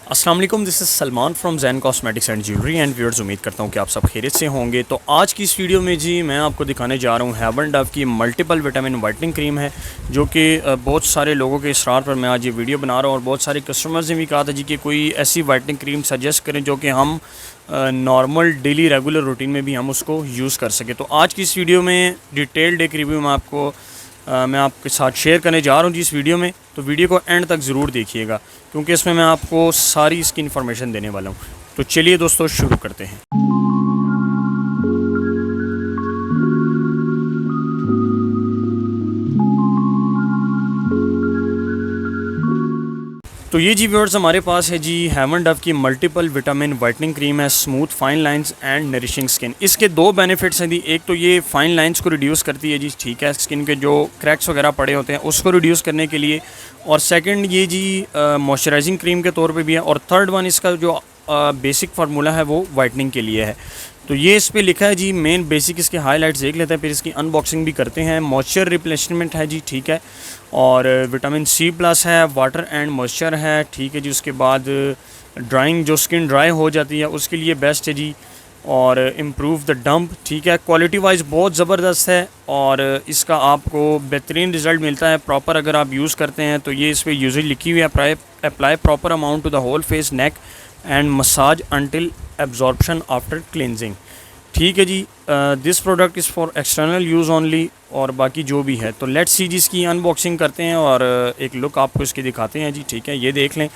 अस्सलाम वालेकुम, this is Salman from Jain cosmetics and jewellery and viewers. उम्मीद करता हूँ कि आप सब खैरियत से होंगे। तो आज की इस वीडियो में जी मैं आपको दिखाने जा रहा हूँ हेवन डव की मल्टीपल विटामिन वाइटनिंग क्रीम है, जो कि बहुत सारे लोगों के इसरार पर मैं आज ये वीडियो बना रहा हूँ। और बहुत सारे कस्टमर्स ने भी कहा था जी कि कोई ऐसी वाइटनिंग क्रीम सजेस्ट करें जो कि हम नॉर्मल डेली रेगुलर रूटीन में भी हम उसको यूज़ कर सकें। तो आज की इस वीडियो में डिटेल्ड एक रिव्यू मैं आपके साथ शेयर करने जा रहा हूँ जी इस वीडियो में। तो वीडियो को एंड तक ज़रूर देखिएगा, क्योंकि इसमें मैं आपको सारी इसकी इन्फॉर्मेशन देने वाला हूँ। तो चलिए दोस्तों शुरू करते हैं। तो ये जी व्यूअर्स हमारे पास है जी हेवन डव की मल्टीपल विटामिन वाइटनिंग क्रीम है, smooth fine lines and nourishing skin. इसके दो बेनिफिट्स हैं जी। एक तो ये फाइन लाइंस को रिड्यूस करती है जी, ठीक है, स्किन के जो क्रैक्स वगैरह पड़े होते हैं उसको रिड्यूस करने के लिए। और सेकंड ये जी मॉइस्चराइजिंग क्रीम के तौर पे भी है। और थर्ड वन इसका जो बेसिक फार्मूला है वो वाइटनिंग के लिए है। तो ये इस पे लिखा है जी, मेन बेसिक इसके हाइलाइट्स देख लेते हैं, फिर इसकी अनबॉक्सिंग भी करते हैं। मॉइस्चर रिप्लेसमेंट है जी, ठीक है, और विटामिन सी प्लस है, वाटर एंड मॉइस्चर है, ठीक है जी। उसके बाद ड्राइंग, जो स्किन ड्राई हो जाती है उसके लिए बेस्ट है जी। और इम्प्रूव द डंप, ठीक है, क्वालिटी वाइज बहुत ज़बरदस्त है और इसका आपको बेहतरीन रिज़ल्ट मिलता है प्रॉपर अगर आप यूज़ करते हैं। तो ये इस पर यूजली लिखी हुई है, apply proper amount to the whole face, neck and massage until absorption after cleansing, ठीक है जी। This product is for external use only, और बाकी जो भी है। तो लेट्स सी जी, इसकी अनबॉक्सिंग करते हैं और एक लुक आपको इसकी दिखाते हैं जी, ठीक है। ये देख लें,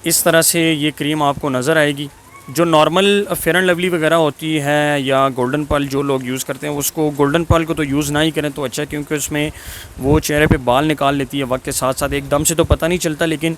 इस तरह से ये क्रीम आपको नज़र आएगी। जो नॉर्मल फेयर एंड लवली वगैरह होती है या गोल्डन पर्ल जो लोग यूज़ करते हैं, उसको गोल्डन पर्ल को तो यूज़ ना ही करें तो अच्छा, क्योंकि उसमें वो चेहरे पे बाल निकाल लेती है वक्त के साथ साथ। एकदम से तो पता नहीं चलता, लेकिन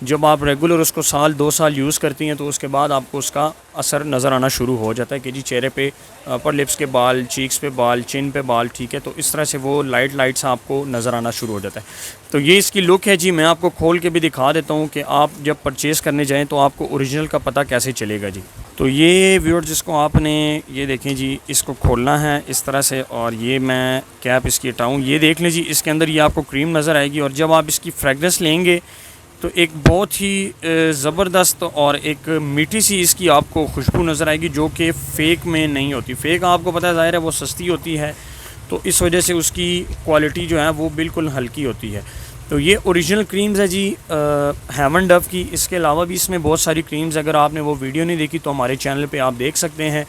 जब आप रेगुलर उसको साल 2 साल यूज़ करती हैं तो उसके बाद आपको उसका असर नज़र आना शुरू हो जाता है कि जी चेहरे पे अपर लिप्स के बाल, चीक्स पे बाल, चिन पे बाल, ठीक है। तो इस तरह से वो लाइट सा आपको नज़र आना शुरू हो जाता है। तो ये इसकी लुक है जी। मैं आपको खोल के भी दिखा देता हूँ कि आप जब परचेज़ करने जाएँ तो आपको ओरिजिनल का पता कैसे चलेगा जी। तो ये व्यूअर्स, जिसको आपने ये देखें जी, इसको खोलना है इस तरह से, और ये मैं कैप इसकी हटाऊँ, ये देख लें जी, इसके अंदर ये आपको क्रीम नज़र आएगी। और जब आप इसकी फ्रेगरेंस लेंगे तो एक बहुत ही ज़बरदस्त और एक मीठी सी इसकी आपको खुशबू नज़र आएगी, जो कि फ़ेक में नहीं होती। फ़ेक आपको पता है ज़ाहिर है वो सस्ती होती है, तो इस वजह से उसकी क्वालिटी जो है वो बिल्कुल हल्की होती है। तो ये ओरिजिनल क्रीम्स है जी हेवन डव की। इसके अलावा भी इसमें बहुत सारी क्रीम्स, अगर आपने वो वीडियो नहीं देखी तो हमारे चैनल पे आप देख सकते हैं।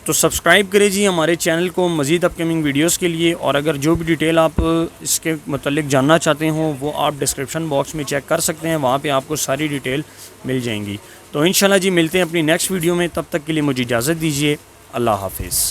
तो सब्सक्राइब करें जी हमारे चैनल को मज़ीद अपकमिंग वीडियोस के लिए। और अगर जो भी डिटेल आप इसके मतलब जानना चाहते हो वो आप डिस्क्रिप्शन बॉक्स में चेक कर सकते हैं, वहाँ पे आपको सारी डिटेल मिल जाएंगी। तो इंशाल्लाह जी मिलते हैं अपनी नेक्स्ट वीडियो में, तब तक के लिए मुझे इजाज़त दीजिए। अल्लाह हाफिज़।